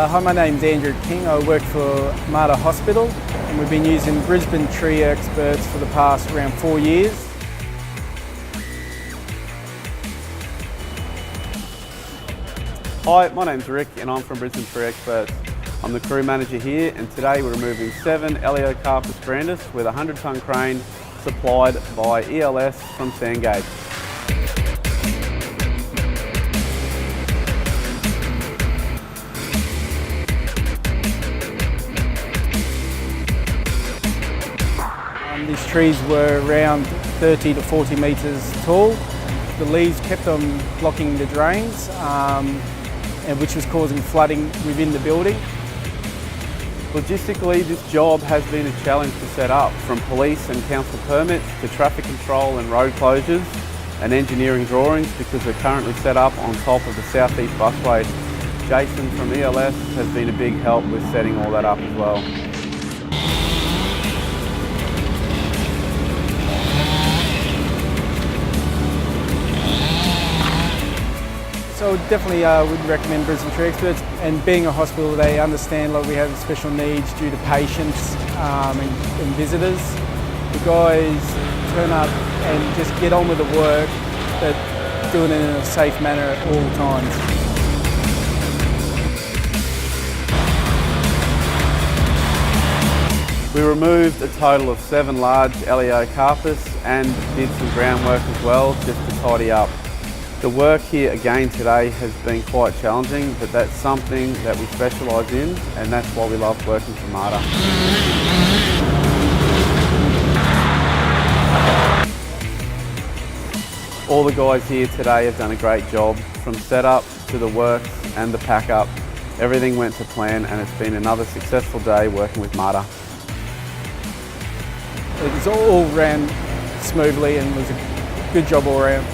Hi, my name's Andrew King. I work for Mater Hospital and we've been using Brisbane tree experts for the past around 4 years. Hi, my name's Rick and I'm from Brisbane Tree Experts. I'm the crew manager here and today we're removing 7 Elaeocarpus grandis with a 100-tonne crane supplied by ELS from Sandgate. These trees were around 30 to 40 metres tall. The leaves kept on blocking the drains, and which was causing flooding within the building. Logistically, this job has been a challenge to set up, from police and council permits to traffic control and road closures and engineering drawings, because we're currently set up on top of the southeast busway. Jason from ELS has been a big help with setting all that up as well. So definitely would recommend Brisbane Tree Experts, and being a hospital they understand like we have special needs due to patients and visitors. The guys turn up and just get on with the work, but doing it in a safe manner at all times. We removed a total of 7 large Elaeocarpus and did some groundwork as well just to tidy up. The work here again today has been quite challenging, but that's something that we specialise in and that's why we love working for Mater. All the guys here today have done a great job, from setup to the works and the pack up. Everything went to plan and it's been another successful day working with Mater. It all ran smoothly and was a good job all around.